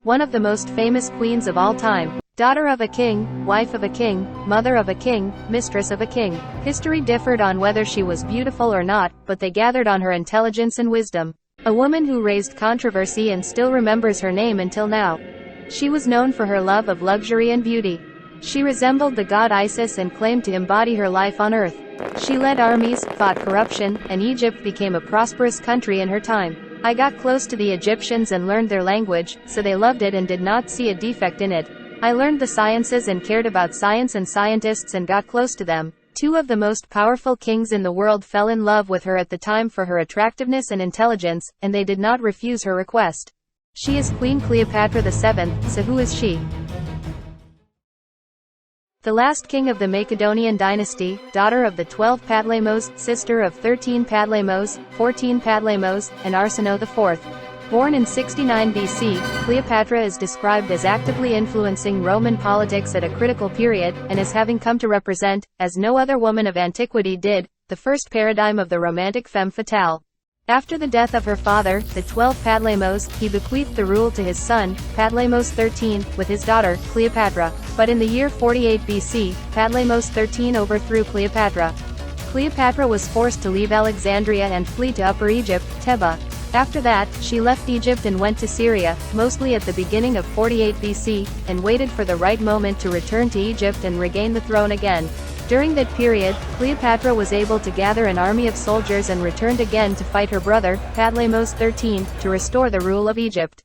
one of the most famous queens of all time. Daughter of a king, wife of a king, mother of a king, mistress of a king. History differed on whether she was beautiful or not, but they gathered on her intelligence and wisdom. A woman who raised controversy and still remembers her name until now. She was known for her love of luxury and beauty. She resembled the god Isis and claimed to embody her life on earth. She led armies, fought corruption, and Egypt became a prosperous country in her time. I got close to the Egyptians and learned their language, so they loved it and did not see a defect in it. I learned the sciences and cared about science and scientists and got close to them. Two of the most powerful kings in the world fell in love with her at the time for her attractiveness and intelligence, and they did not refuse her request. She is Queen Cleopatra VII, so who is she? The last king of the Macedonian dynasty, daughter of the 12 Padlemos, sister of 13 Padlemos, 14 Padlemos, and Arsinoe IV. Born in 69 BC, Cleopatra is described as actively influencing Roman politics at a critical period, and as having come to represent, as no other woman of antiquity did, the first paradigm of the romantic femme fatale. After the death of her father, the 12 Padlemos, he bequeathed the rule to his son, Padlemos XIII, with his daughter, Cleopatra. But in the year 48 BC, Padlemos XIII overthrew Cleopatra. Cleopatra was forced to leave Alexandria and flee to Upper Egypt, Theba. After that, she left Egypt and went to Syria, mostly at the beginning of 48 BC, and waited for the right moment to return to Egypt and regain the throne again. During that period, Cleopatra was able to gather an army of soldiers and returned again to fight her brother, Padlemos XIII, to restore the rule of Egypt.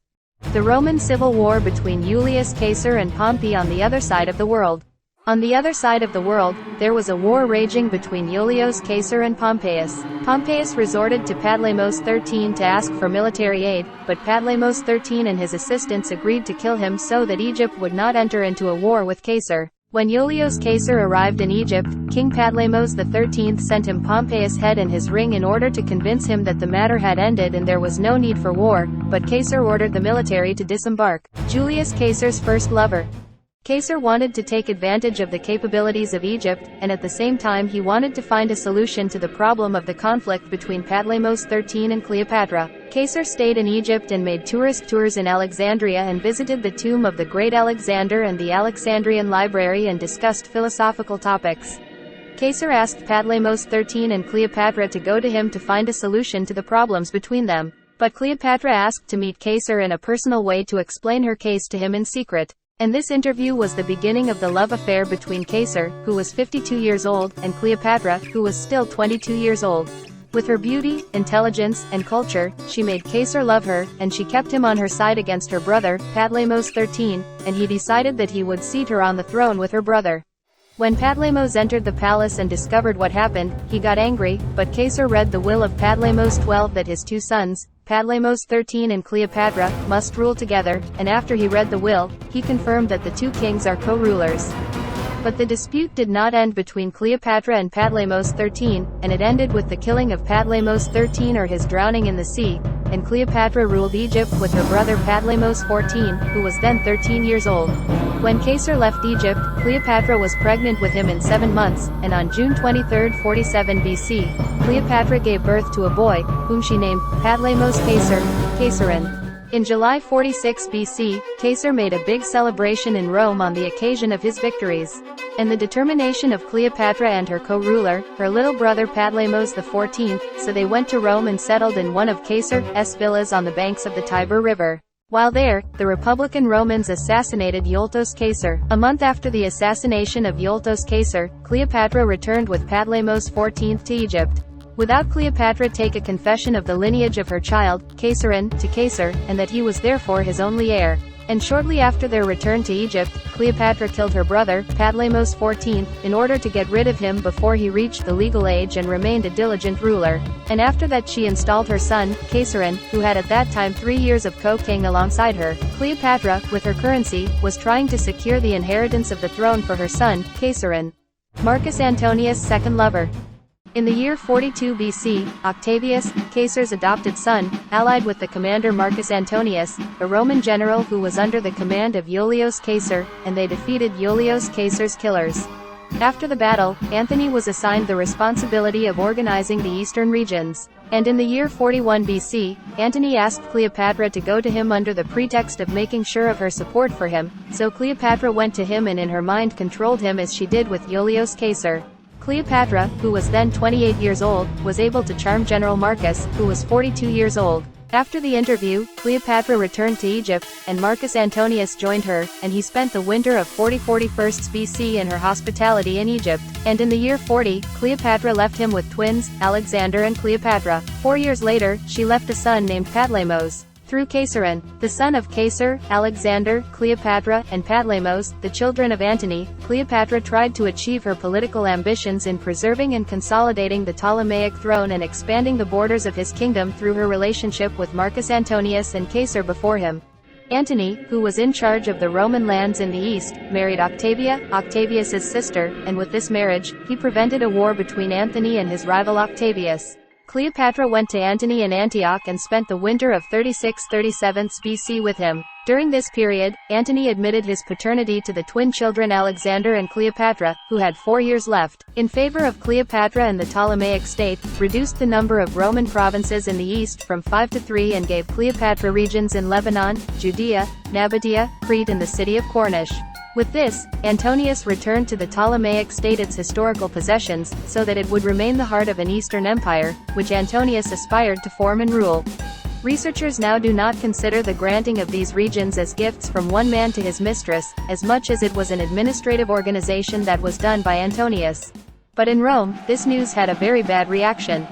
The Roman civil war between Julius Caesar and Pompey on the other side of the world. On the other side of the world, there was a war raging between Julius Caesar and Pompeius. Pompeius resorted to Padlemos XIII to ask for military aid, but Padlemos XIII and his assistants agreed to kill him so that Egypt would not enter into a war with Caesar. When Julius Caesar arrived in Egypt, King Padlemos XIII sent him Pompeius' head and his ring in order to convince him that the matter had ended and there was no need for war, but Caesar ordered the military to disembark. Julius Caesar's first lover. Caesar wanted to take advantage of the capabilities of Egypt, and at the same time he wanted to find a solution to the problem of the conflict between Padlemos XIII and Cleopatra. Caesar stayed in Egypt and made tourist tours in Alexandria and visited the tomb of the great Alexander and the Alexandrian library and discussed philosophical topics. Caesar asked Padlemos XIII and Cleopatra to go to him to find a solution to the problems between them. But Cleopatra asked to meet Caesar in a personal way to explain her case to him in secret. And this interview was the beginning of the love affair between Caesar, who was 52 years old, and Cleopatra, who was still 22 years old. With her beauty, intelligence, and culture, she made Caesar love her, and she kept him on her side against her brother, Padlemos XIII, and he decided that he would seat her on the throne with her brother. When Padlemos entered the palace and discovered what happened, he got angry, but Caesar read the will of Padlemos XII that his two sons, Padlemos XIII and Cleopatra, must rule together, and after he read the will, he confirmed that the two kings are co-rulers. But the dispute did not end between Cleopatra and Padlemos XIII, and it ended with the killing of Padlemos XIII or his drowning in the sea, and Cleopatra ruled Egypt with her brother Padlemos XIV, who was then 13 years old. When Caesar left Egypt, Cleopatra was pregnant with him in 7 months, and on June 23, 47 BC, Cleopatra gave birth to a boy, whom she named Padlemos Caesarin. In July 46 BC, Caesar made a big celebration in Rome on the occasion of his victories. And the determination of Cleopatra and her co-ruler, her little brother Padlemos XIV, so they went to Rome and settled in one of Caesar's villas on the banks of the Tiber River. While there, the Republican Romans assassinated Iultos Caesar. A month after the assassination of Iultos Caesar, Cleopatra returned with Padlemos XIV to Egypt. Without Cleopatra take a confession of the lineage of her child, Caesarin, to Caesar, and that he was therefore his only heir. And shortly after their return to Egypt, Cleopatra killed her brother, Padlemos XIV, in order to get rid of him before he reached the legal age and remained a diligent ruler. And after that she installed her son, Caesarin, who had at that time 3 years of co-king alongside her. Cleopatra, with her currency, was trying to secure the inheritance of the throne for her son, Caesarin. Marcus Antonius' second lover. In the year 42 BC, Octavius, Caesar's adopted son, allied with the commander Marcus Antonius, a Roman general who was under the command of Julius Caesar, and they defeated Julius Caesar's killers. After the battle, Antony was assigned the responsibility of organizing the eastern regions. And in the year 41 BC, Antony asked Cleopatra to go to him under the pretext of making sure of her support for him, so Cleopatra went to him and in her mind controlled him as she did with Iulius Caesar. Cleopatra, who was then 28 years old, was able to charm General Marcus, who was 42 years old. After the interview, Cleopatra returned to Egypt, and Marcus Antonius joined her, and he spent the winter of 41 BC in her hospitality in Egypt. And in the year 40, Cleopatra left him with twins, Alexander and Cleopatra. 4 years later, she left a son named Patlemos. Through Caesaron, the son of Caesar, Alexander, Cleopatra, and Patlemos, the children of Antony, Cleopatra tried to achieve her political ambitions in preserving and consolidating the Ptolemaic throne and expanding the borders of his kingdom through her relationship with Marcus Antonius and Caesar before him. Antony, who was in charge of the Roman lands in the east, married Octavia, Octavius's sister, and with this marriage, he prevented a war between Antony and his rival Octavius. Cleopatra went to Antony in Antioch and spent the winter of 36–37 BC with him. During this period, Antony admitted his paternity to the twin children Alexander and Cleopatra, who had 4 years left. In favor of Cleopatra and the Ptolemaic state, reduced the number of Roman provinces in the east from 5 to 3 and gave Cleopatra regions in Lebanon, Judea, Nabatea, Crete and the city of Cornish. With this, Antonius returned to the Ptolemaic state its historical possessions, so that it would remain the heart of an Eastern empire, which Antonius aspired to form and rule. Researchers now do not consider the granting of these regions as gifts from one man to his mistress, as much as it was an administrative organization that was done by Antonius. But in Rome, this news had a very bad reaction.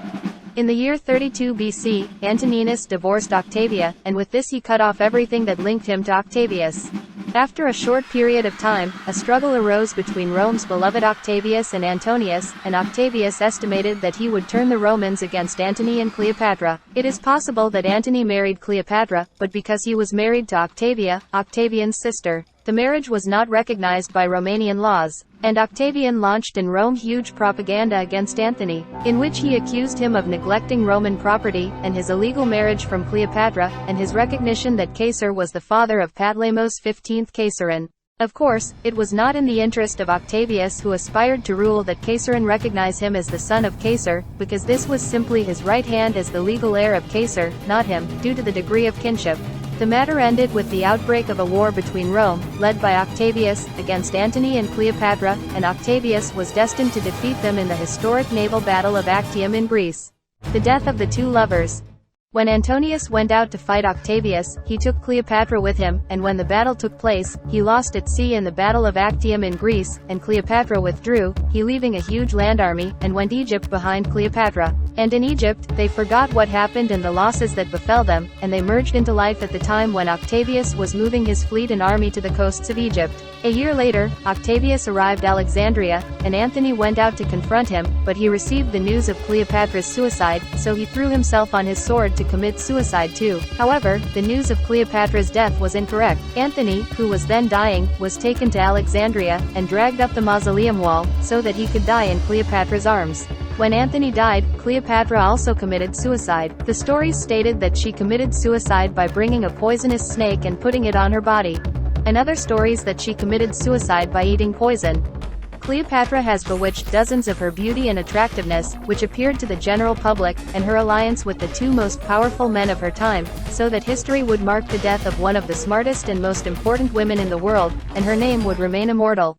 In the year 32 BC, Antoninus divorced Octavia, and with this he cut off everything that linked him to Octavius. After a short period of time, a struggle arose between Rome's beloved Octavius and Antonius, and Octavius estimated that he would turn the Romans against Antony and Cleopatra. It is possible that Antony married Cleopatra, but because he was married to Octavia, Octavian's sister, the marriage was not recognized by Romanian laws, and Octavian launched in Rome huge propaganda against Antony, in which he accused him of neglecting Roman property, and his illegal marriage from Cleopatra, and his recognition that Caesar was the father of Patlemos 15th Caesaron. Of course, it was not in the interest of Octavius, who aspired to rule, that Caesaron recognize him as the son of Caesar, because this was simply his right hand as the legal heir of Caesar, not him, due to the degree of kinship. The matter ended with the outbreak of a war between Rome, led by Octavius, against Antony and Cleopatra, and Octavius was destined to defeat them in the historic naval battle of Actium in Greece. The death of the two lovers. When Antonius went out to fight Octavius, he took Cleopatra with him, and when the battle took place, he lost at sea in the Battle of Actium in Greece, and Cleopatra withdrew, he leaving a huge land army, and went Egypt behind Cleopatra. And in Egypt, they forgot what happened and the losses that befell them, and they merged into life at the time when Octavius was moving his fleet and army to the coasts of Egypt. A year later, Octavius arrived at Alexandria, and Antony went out to confront him, but he received the news of Cleopatra's suicide, so he threw himself on his sword to commit suicide too. However, the news of Cleopatra's death was incorrect. Antony, who was then dying, was taken to Alexandria, and dragged up the mausoleum wall, so that he could die in Cleopatra's arms. When Antony died, Cleopatra also committed suicide. The stories stated that she committed suicide by bringing a poisonous snake and putting it on her body. And other stories that she committed suicide by eating poison. Cleopatra has bewitched dozens of her beauty and attractiveness, which appeared to the general public, and her alliance with the two most powerful men of her time, so that history would mark the death of one of the smartest and most important women in the world, and her name would remain immortal.